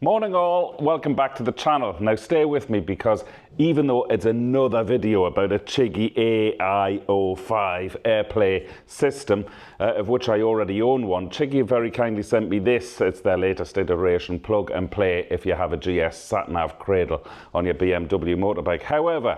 Morning all, welcome back to the channel. Now stay with me because even though it's another video about a CHIGEE AIO-5 AirPlay system, of which I already own one, CHIGEE very kindly sent me this. It's their latest iteration, plug and play if you have a GS sat-nav cradle on your BMW motorbike. However,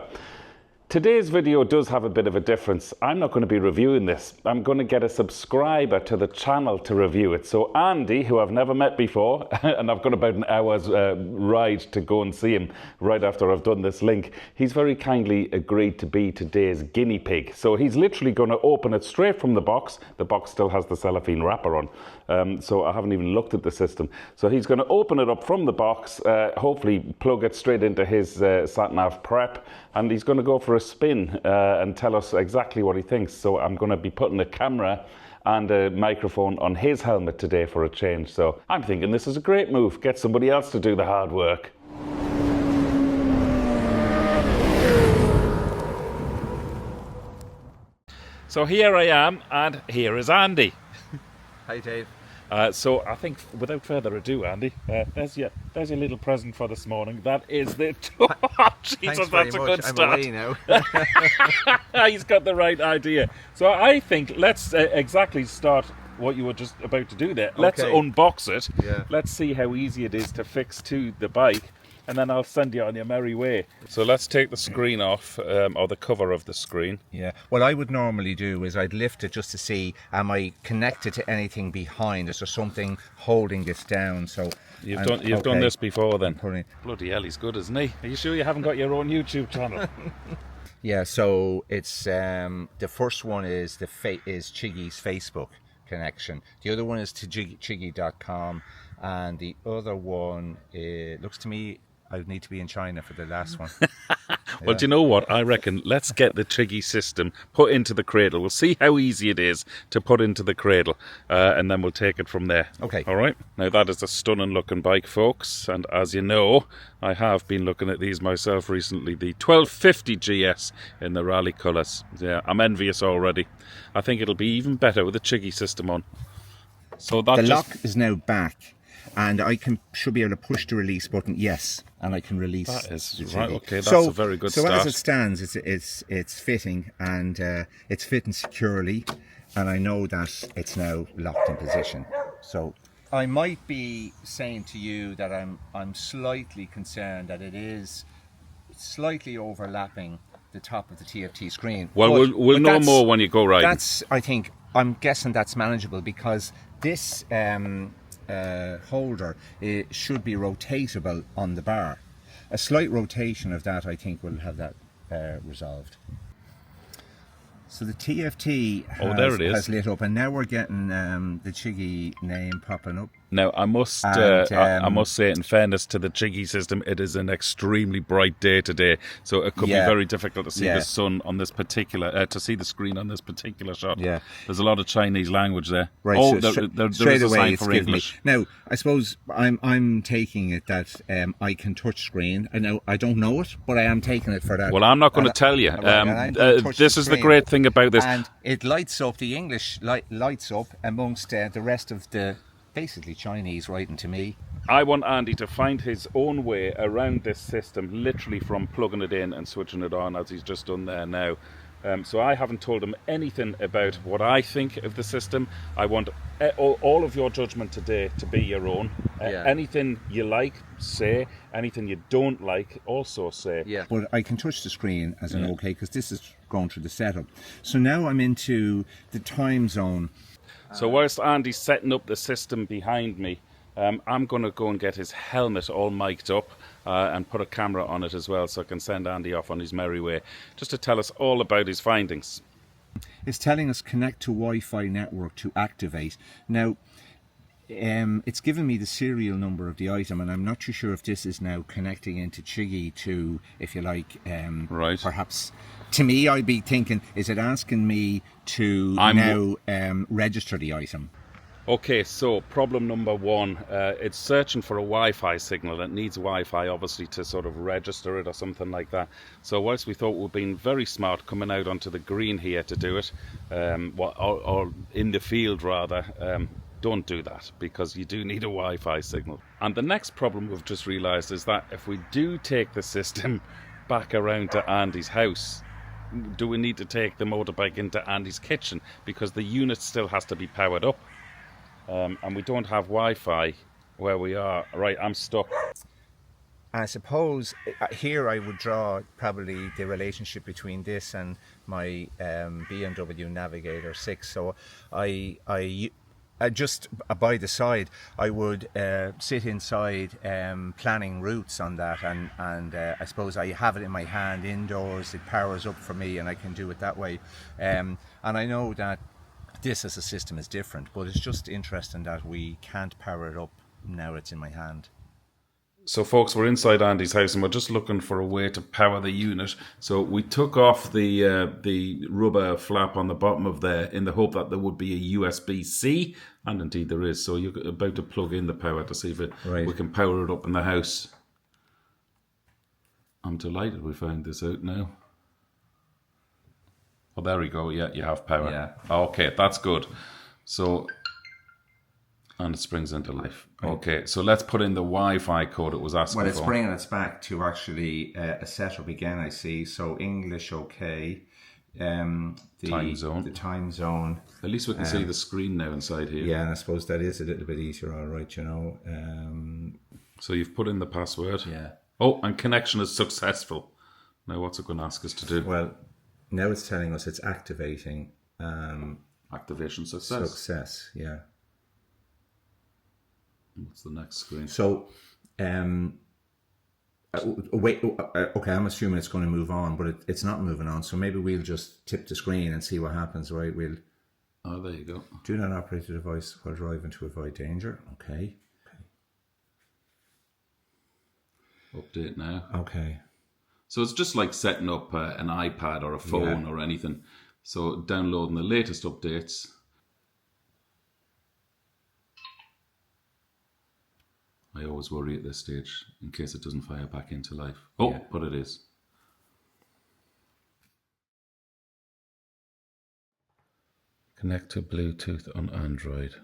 today's video does have a bit of a difference. I'm not going to be reviewing this. I'm going to get a subscriber to the channel to review it. So Andy, who I've never met before, and I've got about an hour's ride to go and see him right after I've done this link, he's very kindly agreed to be today's guinea pig. So he's literally going to open it straight from the box. The box still has the cellophane wrapper on, so I haven't even looked at the system. So he's going to open it up from the box, hopefully plug it straight into his sat-nav prep, and he's going to go for a spin and tell us exactly what he thinks. So I'm going to be putting a camera and a microphone on his helmet today for a change. So I'm thinking this is a great move. Get somebody else to do the hard work. So here I am, and here is Andy. Hi Dave. So I think, without further ado, Andy, there's your little present for this morning. That is the... Oh, Jesus, that's a good start. I'm away now. He's got the right idea. So I think let's exactly start what you were just about to do there. Let's unbox it. Yeah. Let's see how easy it is to fix to the bike. And then I'll send you on your merry way. So let's take the screen off, or the cover of the screen. Yeah. What I would normally do is I'd lift it just to see, am I connected to anything behind? Is there something holding this down? So you've done this before then. Bloody hell, he's good, isn't he? Are you sure you haven't got your own YouTube channel? Yeah. So it's the first one is CHIGEE's Facebook connection. The other one is to CHIGEE.com, and the other one looks to me I would need to be in China for the last one. Well, do you know what? I reckon let's get the CHIGEE system put into the cradle. We'll see how easy it is to put into the cradle, and then we'll take it from there. Okay. All right. Now, that is a stunning looking bike, folks. And as you know, I have been looking at these myself recently. The 1250 GS in the rally colours. Yeah, I'm envious already. I think it'll be even better with the CHIGEE system on. So that the lock is now back. And I should be able to push the release button, yes, and I can release. That is right. Okay, that's a very good start. So as it stands, it's fitting, and it's fitting securely, and I know that it's now locked in position. So I might be saying to you that I'm slightly concerned that it is slightly overlapping the top of the TFT screen. Well, we'll know more when you go riding. I'm guessing that's manageable, because this holder, it should be rotatable on the bar. A slight rotation of that, I think, will have that resolved. So the TFT has lit up, and now we're getting the CHIGEE name popping up. Now, I must say, in fairness to the CHIGEE system, it is an extremely bright day today, so it could be very difficult to see the sun on this particular, to see the screen on this particular shot. Yeah, there's a lot of Chinese language there. Right. Oh, so there is a sign for English. Now, I suppose I'm taking it that I can touch screen. I don't know it, but I am taking it for that. Well, I'm not going to tell you. This is the great thing about this, and it lights up. The English lights up amongst the rest of the basically Chinese writing to me. I want Andy to find his own way around this system, literally from plugging it in and switching it on, as he's just done there now. So I haven't told him anything about what I think of the system. I want all of your judgment today to be your own. Anything you like, say. Anything you don't like, also say. Yeah. But I can touch the screen as an OK, because this is going through the setup. So now I'm into the time zone. So whilst Andy's setting up the system behind me, I'm going to go and get his helmet all mic'd up and put a camera on it as well, so I can send Andy off on his merry way, just to tell us all about his findings. It's telling us connect to Wi-Fi network to activate. Now, it's given me the serial number of the item, and I'm not too sure if this is now connecting into CHIGEE to, if you like, perhaps... To me, I'd be thinking, is it asking me to register the item? Okay, so problem number one, it's searching for a Wi-Fi signal. It needs Wi-Fi, obviously, to sort of register it or something like that. So whilst we thought we'd been very smart coming out onto the green here to do it, or in the field rather, don't do that, because you do need a Wi-Fi signal. And the next problem we've just realised is that if we do take the system back around to Andy's house, do we need to take the motorbike into Andy's kitchen, because the unit still has to be powered up, and we don't have Wi-Fi where we are. Right, I'm stuck. I suppose here I would draw probably the relationship between this and my BMW Navigator 6. So I just by the side, I would sit inside planning routes on that, and I suppose I have it in my hand indoors. It powers up for me, and I can do it that way. And I know that this as a system is different, but it's just interesting that we can't power it up now it's in my hand. So folks, we're inside Andy's house and we're just looking for a way to power the unit. So we took off the rubber flap on the bottom of there in the hope that there would be a USB-C, and indeed there is. So you're about to plug in the power to see if we can power it up in the house. I'm delighted we found this out now. Oh, there we go. Yeah, you have power. Yeah. Okay, that's good. So, and it springs into life. Okay, so let's put in the Wi-Fi code it was asking for. Well, it's bringing us back to actually a setup again, I see. So English, okay. Time zone. The time zone. At least we can see the screen now inside here. Yeah, and I suppose that is a little bit easier, all right, you know. So you've put in the password. Yeah. Oh, and connection is successful. Now what's it going to ask us to do? Well, now it's telling us it's activating. Activation success. Success, yeah. What's the next screen? So, wait, okay, I'm assuming it's going to move on, but it's not moving on. So maybe we'll just tip the screen and see what happens, right? We'll. Oh, there you go. Do not operate the device while driving to avoid danger. Okay. Update now. Okay. So it's just like setting up an iPad or a phone or anything. So downloading the latest updates. I always worry at this stage in case it doesn't fire back into life. Oh, yeah. But it is. Connect to Bluetooth on Android.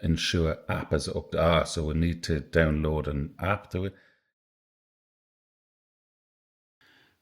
Ensure app is up. So we need to download an app to it.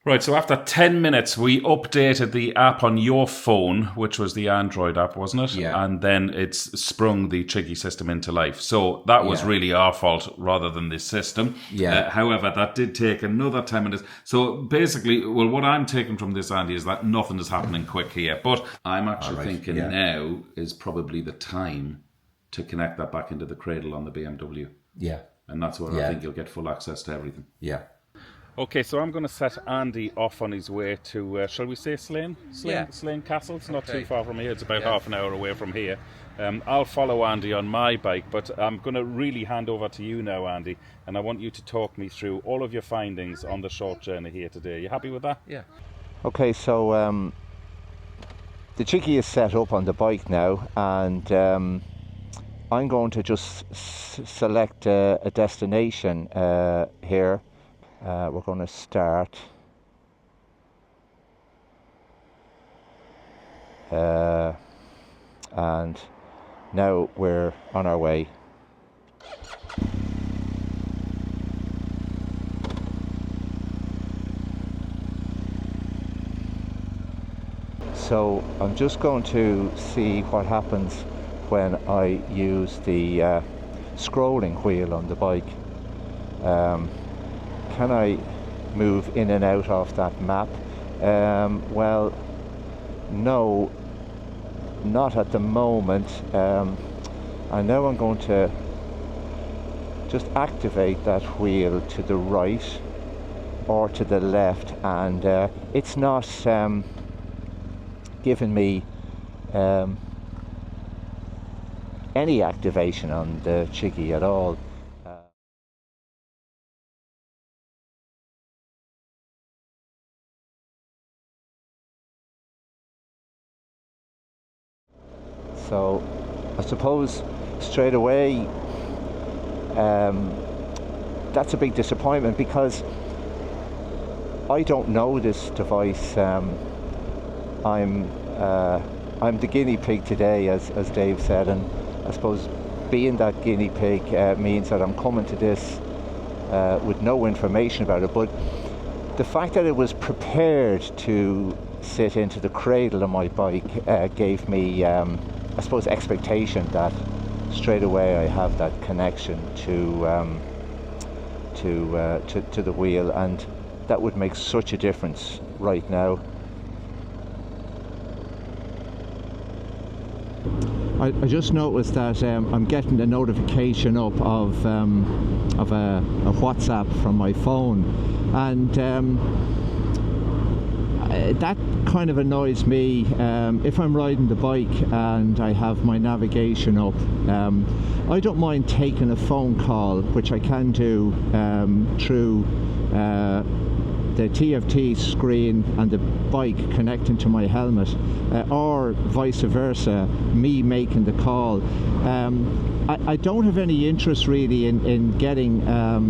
Right, so after 10 minutes, we updated the app on your phone, which was the Android app, wasn't it? Yeah. And then it's sprung the CHIGEE system into life. So that was really our fault rather than the system. Yeah. However, that did take another 10 minutes. So basically, well, what I'm taking from this, Andy, is that nothing is happening quick here. But I'm actually thinking now is probably the time to connect that back into the cradle on the BMW. Yeah. And that's where I think you'll get full access to everything. Yeah. Okay, so I'm going to set Andy off on his way to, shall we say Slane? Slane Castle. It's not too far from here. It's about half an hour away from here. I'll follow Andy on my bike, but I'm going to really hand over to you now, Andy, and I want you to talk me through all of your findings on the short journey here today. You happy with that? Yeah. Okay, so the CHIGEE is set up on the bike now, and I'm going to just select a destination here. We're going to start and now we're on our way. So I'm just going to see what happens when I use the scrolling wheel on the bike. Can I move in and out of that map? Well, no, not at the moment. And now I'm going to just activate that wheel to the right or to the left, and it's not giving me any activation on the CHIGEE at all. So I suppose straight away that's a big disappointment, because I don't know this device. I'm the guinea pig today, as Dave said, and I suppose being that guinea pig means that I'm coming to this with no information about it, but the fact that it was prepared to sit into the cradle of my bike gave me, I suppose, expectation that straight away I have that connection to the wheel, and that would make such a difference right now. I just noticed that I'm getting a notification up of a WhatsApp from my phone, and that kind of annoys me. If I'm riding the bike and I have my navigation up, I don't mind taking a phone call, which I can do through the TFT screen and the bike connecting to my helmet, or vice versa, me making the call. I don't have any interest really in getting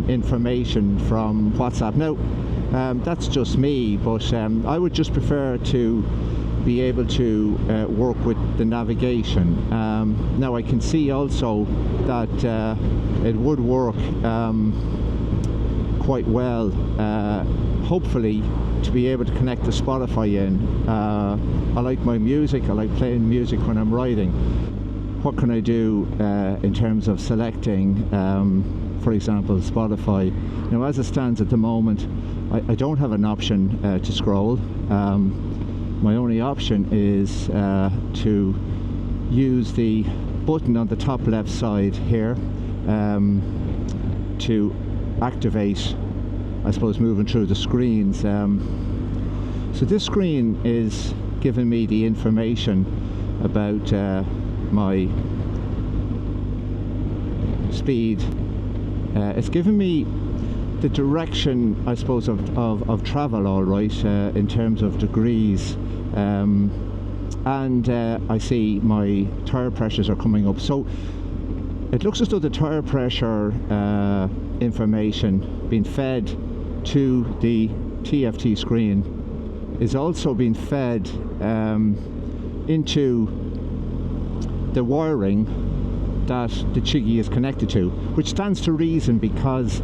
information from WhatsApp. Now, that's just me, but I would just prefer to be able to work with the navigation. Now I can see also that it would work quite well, hopefully, to be able to connect the Spotify in. I like my music, I like playing music when I'm riding. What can I do in terms of selecting, for example, Spotify? Now, as it stands at the moment, I don't have an option to scroll. My only option is to use the button on the top left side here to activate, I suppose, moving through the screens. So this screen is giving me the information about my speed. It's giving me the direction, I suppose, of travel, all right, in terms of degrees, and I see my tire pressures are coming up. So it looks as though the tire pressure information being fed to the TFT screen is also being fed into the wiring that the CHIGEE is connected to, which stands to reason because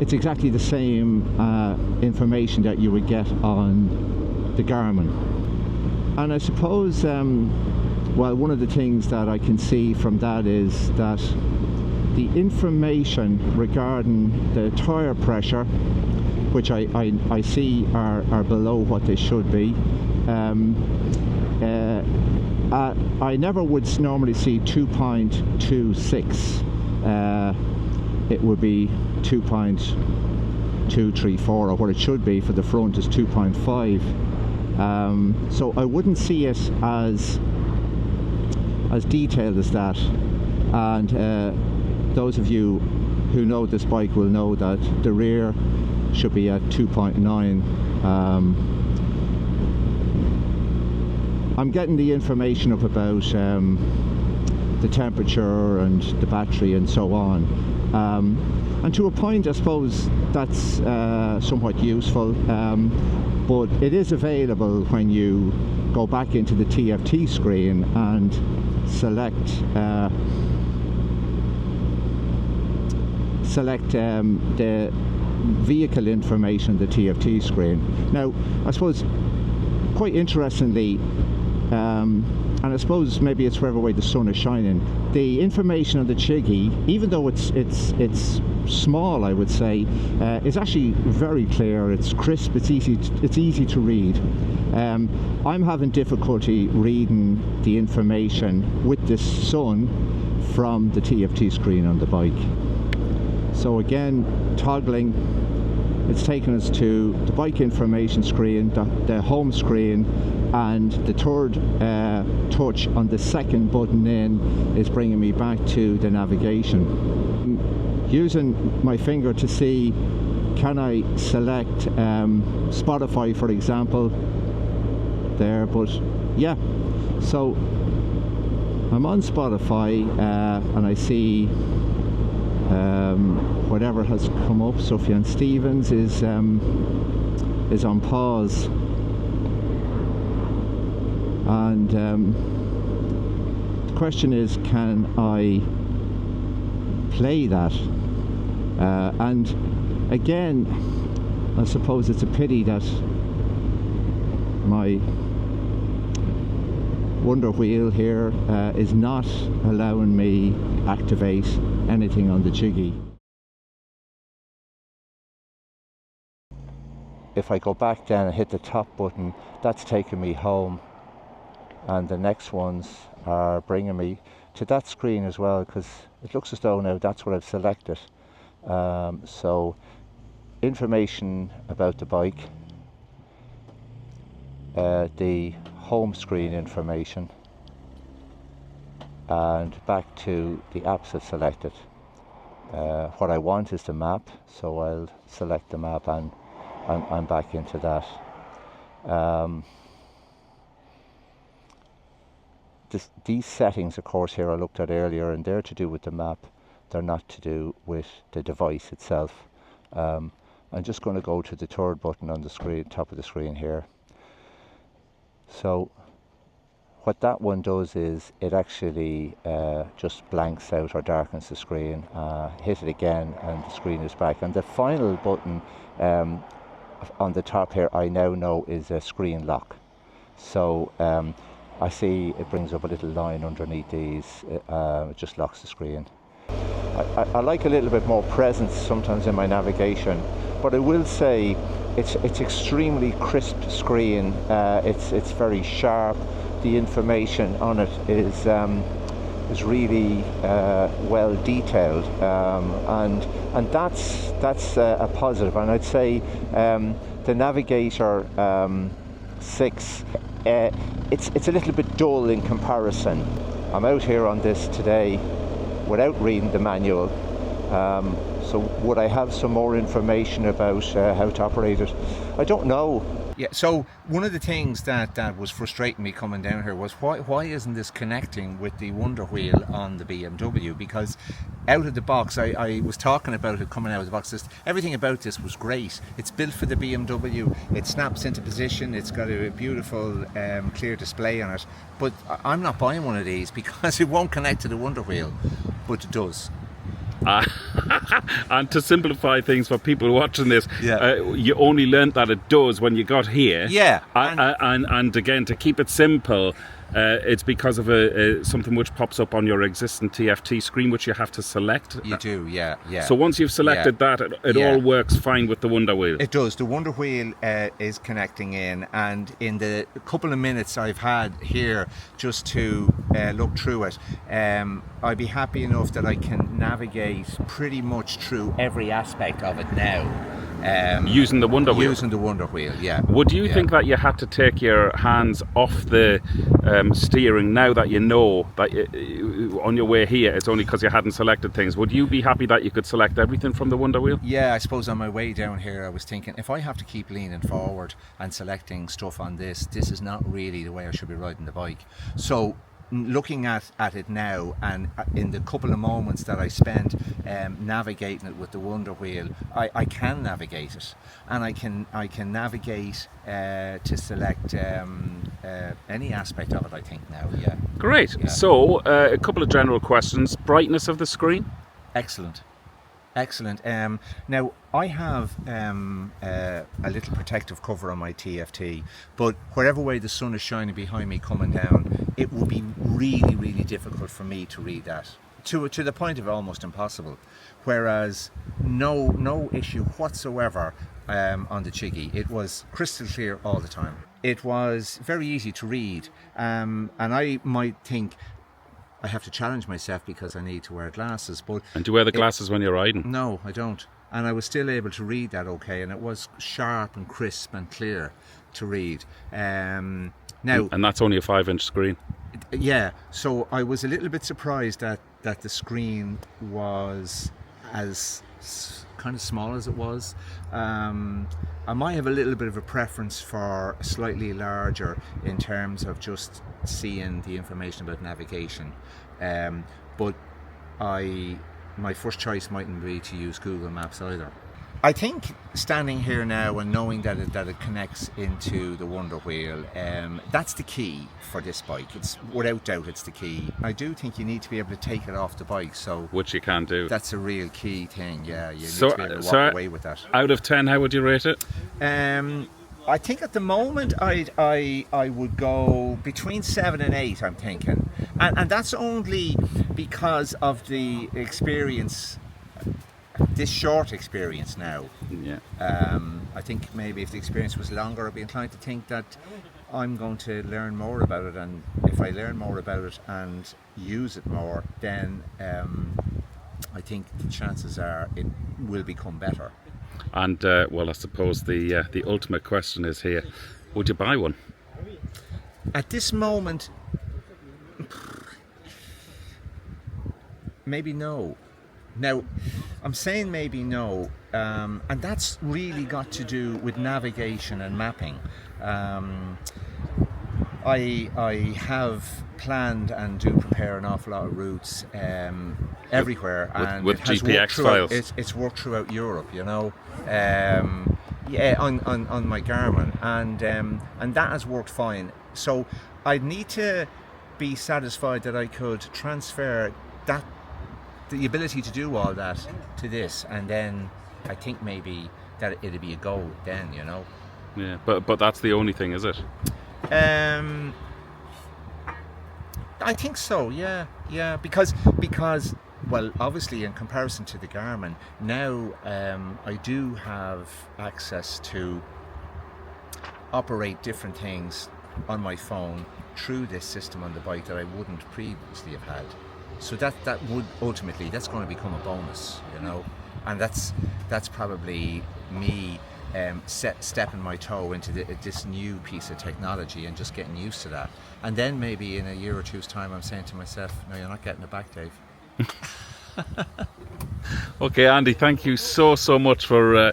it's exactly the same information that you would get on the Garmin. And I suppose, well, one of the things that I can see from that is that the information regarding the tire pressure, which I see are below what they should be. I never would normally see 2.26. It would be 2.234, or what it should be for the front is 2.5. So I wouldn't see it as detailed as that. And those of you who know this bike will know that the rear should be at 2.9. I'm getting the information up about the temperature and the battery and so on, and to a point I suppose that's somewhat useful, but it is available when you go back into the TFT screen and select the vehicle information, the TFT screen. Now, I suppose quite interestingly, and I suppose maybe it's wherever way the sun is shining, the information on the CHIGEE, even though it's small, I would say, is actually very clear. It's crisp. It's easy to read. I'm having difficulty reading the information with this sun from the TFT screen on the bike. So again, toggling, it's taken us to the bike information screen, the home screen, and the third touch on the second button in is bringing me back to the navigation. Using my finger to see, can I select Spotify, for example, there, but yeah, so I'm on Spotify and I see whatever has come up. Sufjan Stevens is on pause, and the question is, can I play that. And again, I suppose it's a pity that my wonder wheel here is not allowing me activate anything on the CHIGEE. If I go back then and hit the top button, that's taking me home, and the next ones are bringing me to that screen as well, because it looks as though now that's what I've selected. So information about the bike, the home screen information, and back to the apps I've selected. What I want is the map, so I'll select the map and I'm back into that. These settings, of course, here I looked at earlier, and they're to do with the map. They're not to do with the device itself. I'm just going to go to the third button on the screen, top of the screen here. So what that one does is it actually just blanks out or darkens the screen. Hit it again and the screen is back. And the final button on the top here, I now know is a screen lock. So I see it brings up a little line underneath these. It just locks the screen. I like a little bit more presence sometimes in my navigation, but I will say it's extremely crisp screen. It's very sharp. The information on it is really well detailed, and that's a positive. And I'd say the Navigator 6, it's a little bit dull in comparison. I'm out here on this today without reading the manual, so would I have some more information about how to operate it? I don't know. Yeah, so one of the things that was frustrating me coming down here was why isn't this connecting with the wonder wheel on the BMW? Because out of the box, I was talking about it coming out of the box, everything about this was great. It's built for the BMW, it snaps into position, it's got a beautiful clear display on it, but I'm not buying one of these because it won't connect to the wonder wheel, but it does. And to simplify things for people watching this, you only learnt that it does when you got here. Yeah. And again, to keep it simple, it's because of something which pops up on your existing TFT screen, which you have to select. You do, yeah. So once you've selected that, it all works fine with the wonder wheel. It does. The wonder wheel is connecting in, and in the couple of minutes I've had here just to look through it, I'd be happy enough that I can navigate pretty much through every aspect of it now. Using the wonder wheel? Using the wonder wheel, yeah. Would you think that you had to take your hands off the steering now that you know that on your way here it's only because you hadn't selected things? Would you be happy that you could select everything from the wonder wheel? Yeah, I suppose on my way down here I was thinking, if I have to keep leaning forward and selecting stuff on this is not really the way I should be riding the bike. So looking at it now, and in the couple of moments that I spent navigating it with the wonder wheel, I can navigate it, and I can navigate to select any aspect of it, I think now. Yeah. Great. Yeah. So a couple of general questions. Brightness of the screen? Excellent. Now I have a little protective cover on my TFT, but wherever way the sun is shining behind me coming down, it would be really difficult for me to read that, to the point of almost impossible. Whereas no issue whatsoever on the CHIGEE. It was crystal clear all the time. It was very easy to read, and I might think I have to challenge myself because I need to wear glasses. But and do you wear the glasses when you're riding? No, I don't. And I was still able to read that okay, and it was sharp and crisp and clear to read. Now, and that's only a 5-inch screen. Yeah, so I was a little bit surprised that the screen was as kind of small as it was. I might have a little bit of a preference for slightly larger in terms of just seeing the information about navigation, but my first choice mightn't be to use Google Maps either. I think standing here now and knowing that it connects into the Wonder Wheel, that's the key for this bike. It's without doubt it's the key. I do think you need to be able to take it off the bike, so which you can do. That's a real key thing. Yeah, you need to be able to walk away with that. Out of 10, how would you rate it? I think at the moment I would go between 7 and 8. I'm thinking, and that's only because of the experience. This short experience now. Yeah. I think maybe if the experience was longer, I'd be inclined to think that I'm going to learn more about it, and if I learn more about it and use it more, then I think the chances are it will become better. And well, I suppose the ultimate question is here: would you buy one? At this moment, maybe no. Now, I'm saying maybe no, and that's really got to do with navigation and mapping. I have planned and do prepare an awful lot of routes everywhere, and with it has GPX files. It's worked throughout Europe, you know. Yeah, on my Garmin, and that has worked fine. So I'd need to be satisfied that I could transfer the ability to do all that to this, and then I think maybe that it'd be a go then, you know. Yeah, but that's the only thing, is it? I think so. Yeah, because well, obviously in comparison to the Garmin, now I do have access to operate different things on my phone through this system on the bike that I wouldn't previously have had. So that would ultimately, that's going to become a bonus, you know, and that's probably me stepping my toe into this new piece of technology and just getting used to that. And then maybe in a year or two's time, I'm saying to myself, no, you're not getting it back, Dave. Okay, Andy, thank you so much for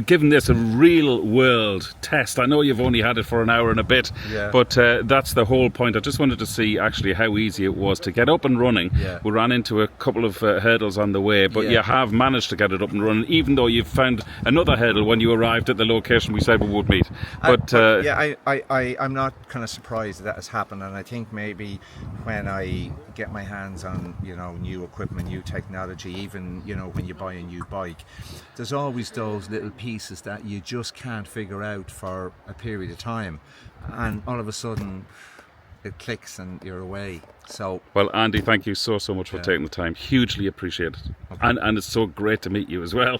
giving this a real world test. I know you've only had it for an hour and a bit, yeah. But that's the whole point. I just wanted to see actually how easy it was to get up and running. Yeah. We ran into a couple of hurdles on the way, but yeah. You have managed to get it up and running, even though you've found another hurdle when you arrived at the location we said we would meet. But yeah, I'm not kind of surprised that has happened, and I think maybe when I get my hands on, you know, new equipment, new technology, even, you know, when you buy a new bike, there's always those little pieces that you just can't figure out for a period of time, and all of a sudden it clicks and you're away. So, well, Andy, thank you so much for taking the time. Hugely appreciate it. Okay. And it's so great to meet you as well.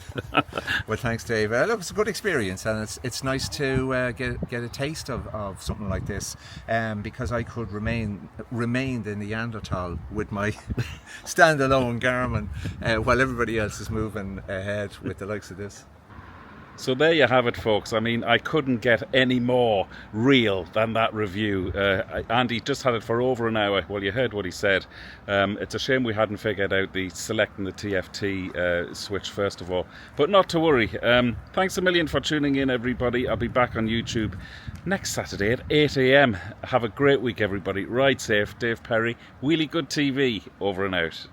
Well, thanks, Dave. Look, it's a good experience, and it's nice to get a taste of something like this, because I could remain the Neanderthal with my standalone Garmin while everybody else is moving ahead with the likes of this. So there you have it, folks. I mean, I couldn't get any more real than that review. Andy just had it for over an hour. Well, you heard what he said. It's a shame we hadn't figured out the selecting the TFT switch first of all. But not to worry. Thanks a million for tuning in, everybody. I'll be back on YouTube next Saturday at 8 AM. Have a great week, everybody. Ride safe. Dave Perry, WheelieGoodTV, over and out.